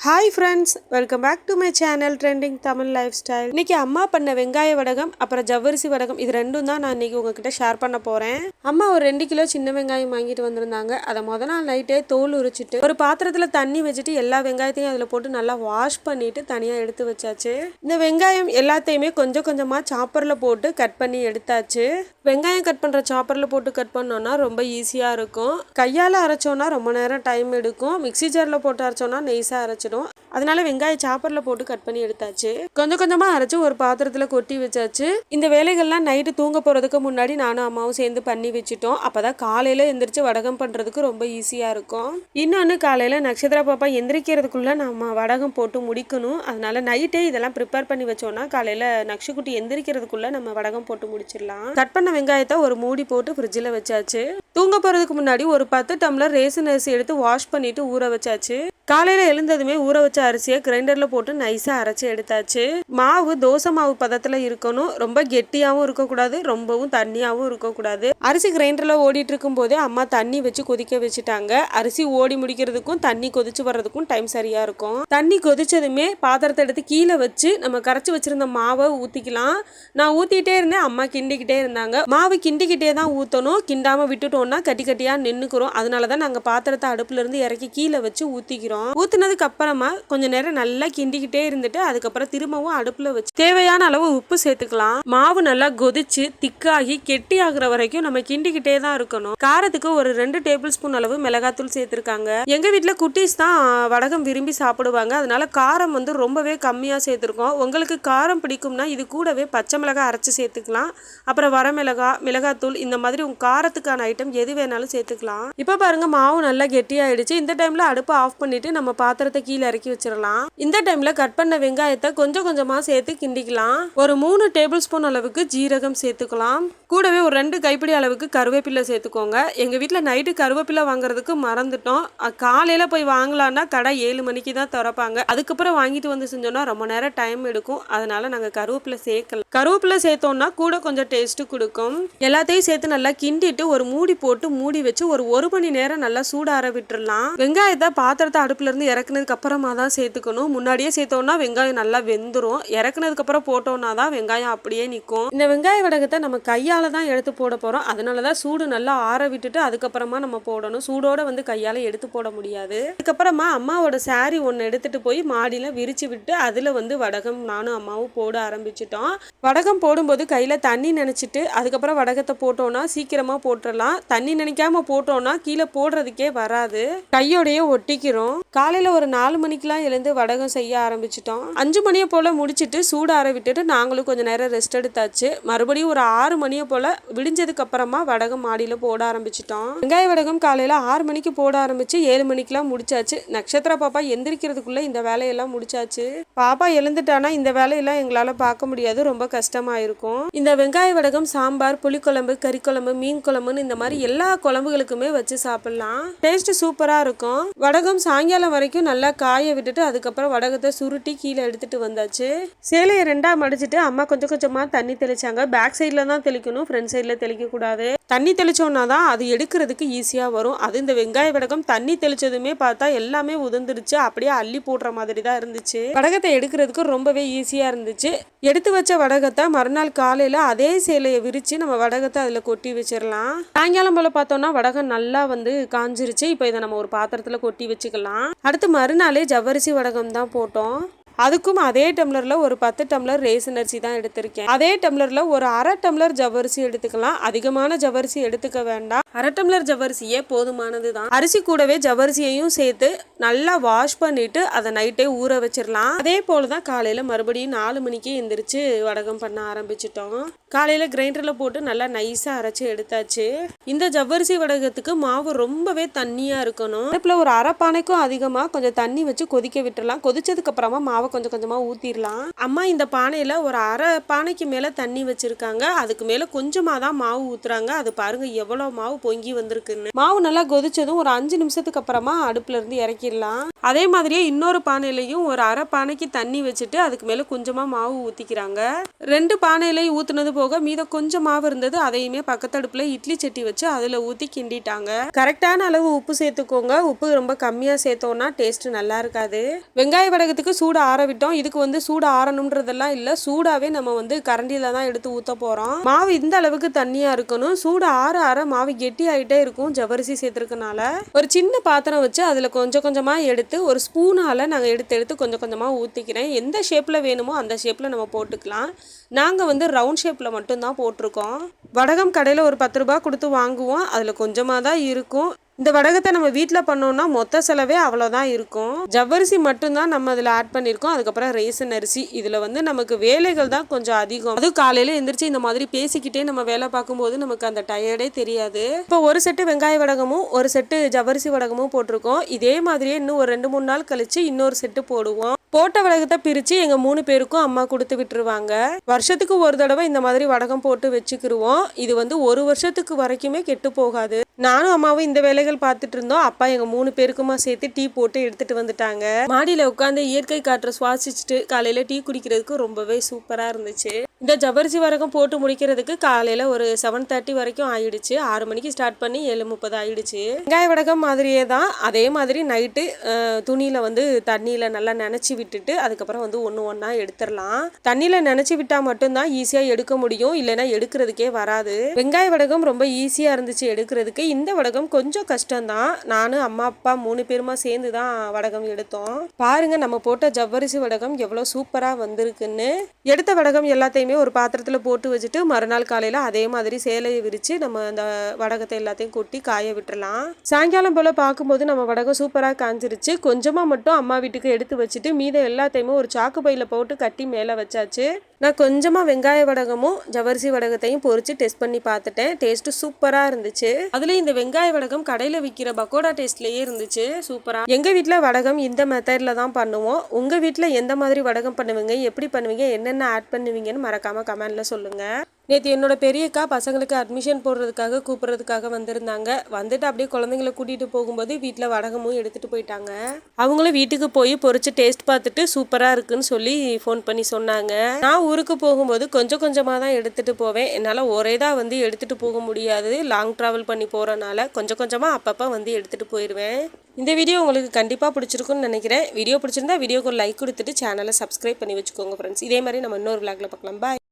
Hi friends, welcome back to my channel trending Tamil lifestyle. இன்னைக்கு அம்மா பண்ண வெங்காய வடகம் அப்புறம் ஜவ்வரிசி வடகம் இது ரெண்டும் தான் நான் இன்னைக்கு உங்ககிட்ட ஷேர் பண்ண போறேன். அம்மா ஒரு 2 கிலோ சின்ன வெங்காயம் வாங்கிட்டு வந்திருந்தாங்க. அதை முத நாள் நைட்டே தோல் உரிச்சிட்டு ஒரு பாத்திரத்துல தண்ணி வச்சுட்டு எல்லா வெங்காயத்தையும் அதில் போட்டு நல்லா வாஷ் பண்ணிட்டு தனியாக எடுத்து வச்சாச்சு. இந்த வெங்காயம் எல்லாத்தையுமே கொஞ்சம் கொஞ்சமாக சாப்பரில் போட்டு கட் பண்ணி எடுத்தாச்சு. வெங்காயம் கட் பண்ணுற சாப்பரில் போட்டு கட் பண்ணோன்னா ரொம்ப ஈஸியாக இருக்கும். கையால் அரைச்சோன்னா ரொம்ப நேரம் டைம் எடுக்கும். மிக்சி ஜாரில் போட்டு அரைச்சோன்னா நெய்ஸாக அரைச்சிடும். அதனால வெங்காயம் சாப்பரில் போட்டு கட் பண்ணி எடுத்தாச்சு. கொஞ்சம் கொஞ்சமாக அரைச்சி ஒரு பாத்திரத்தில் கொட்டி வச்சாச்சு. இந்த வேலைகள்லாம் நைட்டு தூங்க போகிறதுக்கு முன்னாடி நானும் அம்மாவும் சேர்ந்து பண்ணி வச்சுட்டோம். அப்போதான் காலையில் எந்திரிச்சு வடகம் பண்ணுறதுக்கு ரொம்ப ஈஸியாக இருக்கும். இன்னொன்று, காலையில் நட்சத்திர பாப்பா எந்திரிக்கிறதுக்குள்ளே நம்ம வடகம் போட்டு முடிக்கணும். அதனால நைட்டே இதெல்லாம் ப்ரிப்பேர் பண்ணி வச்சோன்னா காலையில் நக்ஷுக்குட்டி எந்திரிக்கிறதுக்குள்ளே நம்ம வடகம் போட்டு முடிச்சிடலாம். கட் பண்ண வெங்காயத்தை ஒரு மூடி போட்டு ஃப்ரிட்ஜில் வச்சாச்சு. தூங்க போகிறதுக்கு முன்னாடி ஒரு 10 டம்ளர் ரேசன் அரிசி எடுத்து வாஷ் பண்ணிட்டு ஊற வச்சாச்சு. காலையில் எழுந்ததுமே ஊற வச்ச அரிசியை கிரைண்டரில் போட்டு நைஸாக அரைச்சி எடுத்தாச்சு. மாவு தோசை மாவு பதத்தில் இருக்கணும். ரொம்ப கெட்டியாகவும் இருக்கக்கூடாது, ரொம்பவும் தண்ணியாகவும் இருக்கக்கூடாது. அரிசி கிரைண்டரில் ஓடிட்டு இருக்கும் போதே அம்மா தண்ணி வச்சு கொதிக்க வச்சுட்டாங்க. அரிசி ஓடி முடிக்கிறதுக்கும் தண்ணி கொதிச்சு வர்றதுக்கும் டைம் சரியா இருக்கும். தண்ணி கொதிச்சதுமே பாத்திரத்தை எடுத்து கீழே வச்சு நம்ம கரைச்சி வச்சிருந்த மாவை ஊற்றிக்கலாம். நான் ஊற்றிக்கிட்டே இருந்தேன், அம்மா கிண்டிக்கிட்டே இருந்தாங்க. மாவு கிண்டிக்கிட்டே தான் ஊற்றணும். கிண்டாமல் விட்டுட்டோம்னா கட்டி கட்டியாக நின்றுக்கிறோம். அதனால தான் நாங்கள் பாத்திரத்தை அடுப்புல இருந்து இறக்கி கீழே வச்சு ஊற்றிக்கிறோம். ஊத்துனதுக்கு அப்புறமா கொஞ்ச நேரம் நல்லா கிண்டிக்கிட்டே இருந்துட்டு அதுக்கப்புறம் திரும்பவும் அடுப்புல வச்சு தேவையான அளவு உப்பு சேர்த்துக்கலாம். மாவு நல்லா கொதிச்சு திக்காகி கெட்டி ஆகுற வரைக்கும் நம்ம கிண்டிக்கிட்டே தான் இருக்கணும். காரத்துக்கு ஒரு 2 டேபிள் ஸ்பூன் அளவு மிளகாத்தூள் சேர்த்திருக்காங்க. எங்க வீட்டுல குட்டீஸ் தான் வடகம் விரும்பி சாப்பிடுவாங்க. அதனால காரம் ரொம்பவே கம்மியா சேர்த்திருக்கோம். உங்களுக்கு காரம் பிடிக்கும்னா இது கூடவே பச்சை மிளகாய் அரைச்சு சேர்த்துக்கலாம். அப்புறம் வரமிளகாய், மிளகாத்தூள் இந்த மாதிரி உங்க காரத்துக்கான ஐட்டம் எது வேணாலும் சேர்த்துக்கலாம். இப்ப பாருங்க, மாவு நல்லா கெட்டியாயிடுச்சு. இந்த டைம்ல அடுப்பை ஆஃப் பண்ணிட்டு நம்ம பாத்திரத்தை கீழே இறக்கி வச்சிடலாம். இந்த டைம்ல கட் பண்ண வெங்காயத்தை கொஞ்சம் கொஞ்சமா சேர்த்து கிண்டிக்கலாம். ஒரு 3 டேபிள் ஸ்பூன் அளவுக்கு ஜீரகம் சேர்த்துக்கலாம். கூடவே ஒரு 2 கைப்பிடி அளவுக்கு கருவேப்பிலை சேர்த்துக்கோங்க. எங்க வீட்டுல நைட்டு கருவேப்பிலை வாங்குறதுக்கு மறந்துட்டோம். காலையில போய் வாங்கலாம்னா கடை 7 மணிக்கு தான் திறப்பாங்க. அதுக்கப்புறம் வாங்கிட்டு வந்து செஞ்சோம்னா ரொம்ப நேரம் டைம் எடுக்கும். அதனால நாங்க கருவேப்பிலை சேர்க்கல. கருவேப்பிலை சேர்த்தோம்னா கூட கொஞ்சம் டேஸ்ட் கொடுக்கும். எல்லாத்தையும் சேர்த்து நல்லா கிண்டிட்டு ஒரு மூடி போட்டு மூடி வச்சு ஒரு 1 மணி நேரம் நல்லா சூடார விட்டுறலாம். வெங்காயத்தை பாத்திரத்தை அடுப்புல இருந்து இறக்குனதுக்கு அப்புறமா தான் சேர்த்துக்கணும். முன்னாடியே சேர்த்தோம்னா வெங்காயம் நல்லா வெந்துரும். இறக்குனதுக்கு அப்புறம் போட்டோம்னா தான் வெங்காயம் அப்படியே நிற்கும். இந்த வெங்காய வடகத்தை நம்ம கையால தான் எடுத்து போட போறோம். அதனாலதான் சூடு நல்லா ஆற விட்டுட்டு அதுக்கப்புறமா நம்ம போடணும். சூடோட கையால எடுத்து போட முடியாது. அதுக்கப்புறமா அம்மாவோட சாரி ஒன்று எடுத்துட்டு போய் மாடியில விரிச்சு விட்டு அதுல வடகம் நானும் அம்மாவும் போட ஆரம்பிச்சிட்டோம். வடகம் போடும்போது கையில தண்ணி நினைச்சிட்டு அதுக்கப்புறம் வடகத்தை போட்டோம்னா சீக்கிரமா போட்டுடலாம். தண்ணி நினைக்காம போட்டோம்னா கீழே போடுறதுக்கே வராது, கையோடையே ஒட்டிக்கிறோம். காலையில ஒரு 4 மணிக்கெல்லாம் எழுந்து வடகம் செய்ய ஆரம்பிச்சிட்டோம். 5 மணியை போல முடிச்சுட்டு சூடார விட்டுட்டு நாங்களும் கொஞ்சம் நேரம் ரெஸ்ட் எடுத்தாச்சு. மறுபடியும் ஒரு 6 மணியை போல விடிஞ்சதுக்கு அப்புறமா வடகம் மாடியில போட ஆரம்பிச்சிட்டோம். வெங்காய வடகம் காலையில 6 மணிக்கு போட ஆரம்பிச்சு 7 மணிக்கெல்லாம் முடிச்சாச்சு. நட்சத்திர பாப்பா எந்திரிக்கிறதுக்குள்ள இந்த வேலையெல்லாம் முடிச்சாச்சு. பாப்பா எழுந்துட்டானா இந்த வேலையெல்லாம் எங்களால பார்க்க முடியாது, ரொம்ப கஷ்டமா இருக்கும். இந்த வெங்காய வடகம் சாம்பார், புளிக்குழம்பு, கறி குழம்பு, மீன் குழம்புன்னு இந்த மாதிரி எல்லா குழம்புகளுக்குமே வச்சு சாப்பிடலாம். டேஸ்ட் சூப்பரா இருக்கும். வடகம் சாயங்காலம் வரைக்கும் நல்லா காய விட்டுட்டு அதுக்கப்புறம் வடகத்தை சுருட்டி கீழே எடுத்துட்டு வந்தாச்சு. சேலையை 2ஆ மடிச்சிட்டு அம்மா கொஞ்சம் கொஞ்சமா தண்ணி தெளிச்சாங்க. பேக் சைட்ல தான் தெளிக்கணும், ஃப்ரண்ட் சைட்ல தெளிக்க கூடாது. தண்ணி தெளிச்சோம்னா தான் அது எடுக்கிறதுக்கு ஈஸியா வரும். அது இந்த வெங்காய வடகம் தண்ணி தெளிச்சதுமே பார்த்தா எல்லாமே உதிர்ந்துருச்சு. அப்படியே அள்ளி போடுற மாதிரி தான் இருந்துச்சு. வடகத்தை எடுக்கிறதுக்கு ரொம்பவே ஈஸியா இருந்துச்சு. எடுத்து வச்ச வடகத்தை மறுநாள் காலையில அதே சேலையை விரிச்சு நம்ம வடகத்தை அதுல கொட்டி வச்சிடலாம். சாயங்காலம் போல பார்த்தோம்னா வடகம் நல்லா காஞ்சிருச்சு. இப்போ இதை நம்ம ஒரு பாத்திரத்துல கொட்டி வச்சுக்கலாம். அடுத்து மறுநாளே ஜவ்வரிசி வடகம் தான் போட்டோம். அதுக்கும் அதே டம்ளர்ல ஒரு 10 டம்ளர் ரேசன் அரிசி தான் எடுத்திருக்கேன். அதே டம்ளர்ல ஒரு 1/2 டம்ளர் ஜவ்வரிசி எடுத்துக்கலாம். அதிகமான ஜவ்வரிசி எடுத்துக்க வேண்டாம். 1/2 டம்ளர் ஜவ்வரிசியே போதுமானது தான். அரிசி கூடவே ஜவ்வரிசியையும் சேர்த்து நல்லா வாஷ் பண்ணிட்டு அதை நைட்டே ஊற வச்சிடலாம். அதே போலதான் காலையில மறுபடியும் 4 மணிக்கு எந்திரிச்சு வடகம் பண்ண ஆரம்பிச்சிட்டோம். காலையில கிரைண்டர்ல போட்டு நல்லா நைஸா அரைச்சு எடுத்தாச்சு. இந்த ஜவ்வரிசி வடகத்துக்கு மாவு ரொம்பவே தண்ணியா இருக்கணும். அடுப்புல ஒரு 1/2 பானைக்கும் அதிகமா கொஞ்சம் தண்ணி வச்சு கொதிக்க விட்டுறலாம். கொதிச்சதுக்கு அப்புறமா மாவு மாவை கொஞ்சம் கொஞ்சமாக ஊற்றிடலாம். அம்மா இந்த பானையில் ஒரு அரை பானைக்கு மேலே தண்ணி வச்சுருக்காங்க. அதுக்கு மேலே கொஞ்சமாக தான் மாவு ஊற்றுறாங்க. அது பாருங்கள் எவ்வளோ மாவு பொங்கி வந்திருக்குன்னு. மாவு நல்லா கொதிச்சதும் ஒரு 5 நிமிஷத்துக்கு அப்புறமா அடுப்புல இருந்து இறக்கிடலாம். அதே மாதிரியே இன்னொரு பானையிலையும் ஒரு அரை பானைக்கு தண்ணி வச்சுட்டு அதுக்கு மேலே கொஞ்சமாக மாவு ஊற்றிக்கிறாங்க. 2 பானையிலையும் ஊற்றுனது போக மீத கொஞ்சம் மாவு இருந்தது. அதையுமே பக்கத்து அடுப்பில் இட்லி சட்டி வச்சு அதில் ஊற்றி கிண்டிட்டாங்க. கரெக்டான அளவு உப்பு சேர்த்துக்கோங்க. உப்பு ரொம்ப கம்மியாக சேர்த்தோன்னா டேஸ்ட் நல்லா இருக்காது. வெங்காய வடகத்துக்கு சூடு ஆற விட்டோம். இதுக்கு வந்து சூடு ஆறணுன்றதெல்லாம் இல்லை, சூடாகவே நம்ம கரண்டியில் தான் எடுத்து ஊற்ற போகிறோம். மாவு இந்த அளவுக்கு தண்ணியாக இருக்கணும். சூடு ஆற ஆற மாவு கெட்டி ஆகிட்டே இருக்கும். ஜவ்வரிசி சேர்த்துருக்கனால ஒரு சின்ன பாத்திரம் வச்சு அதில் கொஞ்சம் கொஞ்சமாக எடுத்து ஒரு ஸ்பூனால் நாங்கள் எடுத்து கொஞ்சம் கொஞ்சமாக ஊற்றிக்கிறேன். எந்த ஷேப்பில் வேணுமோ அந்த ஷேப்பில் நம்ம போட்டுக்கலாம். நாங்கள் ரவுண்ட் ஷேப்பில் மட்டும்தான் போட்டிருக்கோம். வடகம் கடையில் ஒரு 10 ரூபா கொடுத்து வாங்குவோம். அதில் கொஞ்சமாக தான் இருக்கும். இந்த வடகத்தை நம்ம வீட்டில் பண்ணோம்னா மொத்த செலவே அவ்வளோதான் இருக்கும். ஜவ்வரிசி மட்டும்தான் நம்ம அதில் ஆட் பண்ணியிருக்கோம். அதுக்கப்புறம் ரேசன் அரிசி. இதில் நமக்கு வேலைகள் தான் கொஞ்சம் அதிகம். அதுவும் காலையில் எந்திரிச்சு இந்த மாதிரி பேசிக்கிட்டே நம்ம வேலை பார்க்கும்போது நமக்கு அந்த டயர்டே தெரியாது. இப்போ ஒரு செட்டு வெங்காய வடகமும் ஒரு செட்டு ஜவ்வரிசி வடகமும் போட்டிருக்கோம். இதே மாதிரியே இன்னும் ஒரு 2-3 நாள் கழிச்சு இன்னொரு செட்டு போடுவோம். போட்ட வடகத்தை பிரித்து எங்கள் 3 பேருக்கும் அம்மா கொடுத்து விட்டுருவாங்க. வருஷத்துக்கு ஒரு தடவை இந்த மாதிரி வடகம் போட்டு வச்சுக்கிருவோம். இது 1 வருஷத்துக்கு வரைக்குமே கெட்டு போகாது. நானும் அம்மாவும் இந்த வேலைகள் பார்த்துட்டு இருந்தோம். அப்பா எங்கள் 3 பேருக்குமா சேர்த்து டீ போட்டு எடுத்துட்டு வந்துட்டாங்க. மாடியில் உட்காந்து இயற்கை காற்றை சுவாசிச்சுட்டு காலையில் டீ குடிக்கிறதுக்கு ரொம்பவே சூப்பராக இருந்துச்சு. இந்த ஜவ்வரிசி வடகம் போட்டு முடிக்கிறதுக்கு காலையில் ஒரு 7:30 வரைக்கும் ஆயிடுச்சு. 6 மணிக்கு ஸ்டார்ட் பண்ணி 7:30 ஆயிடுச்சு. வெங்காய வடகம் மாதிரியே தான். அதே மாதிரி நைட்டு துணியில் தண்ணியில் நல்லா நினச்சி விட்டுட்டு அதுக்கப்புறம் ஒன்று ஒன்றா எடுத்துடலாம். தண்ணியில் நினச்சி விட்டால் மட்டும்தான் ஈஸியாக எடுக்க முடியும், இல்லைன்னா எடுக்கிறதுக்கே வராது. வெங்காய வடகம் ரொம்ப ஈஸியாக இருந்துச்சு எடுக்கிறதுக்கு. இந்த வடகம் கொஞ்சம் கஷ்டம்தான். நானும் அம்மா அப்பா 3 பேருமா சேர்ந்து தான் வடகம் எடுத்தோம். பாருங்க நம்ம போட்ட ஜவ்வரிசி வடகம் எவ்வளோ சூப்பராக வந்திருக்குன்னு. எடுத்த வடகம் எல்லாத்தையுமே ஒரு பாத்திரத்தில் போட்டு வச்சுட்டு மறுநாள் காலையில் அதே மாதிரி சேலையை விரித்து நம்ம அந்த வடகத்தை எல்லாத்தையும் கொட்டி காய விட்டுறலாம். சாயங்காலம் போல் பார்க்கும்போது நம்ம வடகம் சூப்பராக காஞ்சிருச்சு. கொஞ்சமாக மட்டும் அம்மா வீட்டுக்கு எடுத்து வச்சுட்டு மீத எல்லாத்தையுமே ஒரு சாக்கு பையில் போட்டு கட்டி மேலே வச்சாச்சு. நான் கொஞ்சமாக வெங்காய வடகமும் ஜவ்வரிசி வடகத்தையும் பொரிச்சு டெஸ்ட் பண்ணி பார்த்துட்டேன். டேஸ்ட்டு சூப்பராக இருந்துச்சு. அதுலேயும் இந்த வெங்காய வடகம் கடையில் விற்கிற பக்கோடா டேஸ்ட்லேயே இருந்துச்சு சூப்பராக. எங்கள் வீட்டில் வடகம் இந்த மெத்தடில் தான் பண்ணுவோம். உங்கள் வீட்டில் எந்த மாதிரி வடகம் பண்ணுவீங்க, எப்படி பண்ணுவீங்க, என்னென்ன ஆட் பண்ணுவீங்கன்னு மறக்காமல் கமெண்டில் சொல்லுங்கள். நேற்று என்னோட பெரியக்கா பசங்களுக்கு அட்மிஷன் போடுறதுக்காக கூப்பிட்றதுக்காக வந்திருந்தாங்க. வந்துட்டு அப்படியே குழந்தைங்கள கூட்டிகிட்டு போகும்போது வீட்டில் வடகமும் எடுத்துகிட்டு போயிட்டாங்க. அவங்களும் வீட்டுக்கு போய் பொரிச்சு டேஸ்ட் பார்த்துட்டு சூப்பராக இருக்குன்னு சொல்லி ஃபோன் பண்ணி சொன்னாங்க. நான் ஊருக்கு போகும்போது கொஞ்சம் கொஞ்சமாக தான் எடுத்துகிட்டு போவேன். என்னால் ஒரே தான் எடுத்துகிட்டு போக முடியாது. லாங் ட்ராவல் பண்ணி போகிறனால கொஞ்சம் கொஞ்சமாக அப்பப்போ எடுத்துகிட்டு போயிடுவேன். இந்த வீடியோ உங்களுக்கு கண்டிப்பாக பிடிச்சிருக்குன்னு நினைக்கிறேன். வீடியோ பிடிச்சிருந்தா வீடியோக்கு ஒரு லைக் கொடுத்துட்டு சேனலை சப்ஸ்கிரைப் பண்ணி வச்சுக்கோங்க ஃப்ரெண்ட்ஸ். இதே மாதிரி நம்ம இன்னொரு விளாக்ல பார்க்கலாம். பாய்.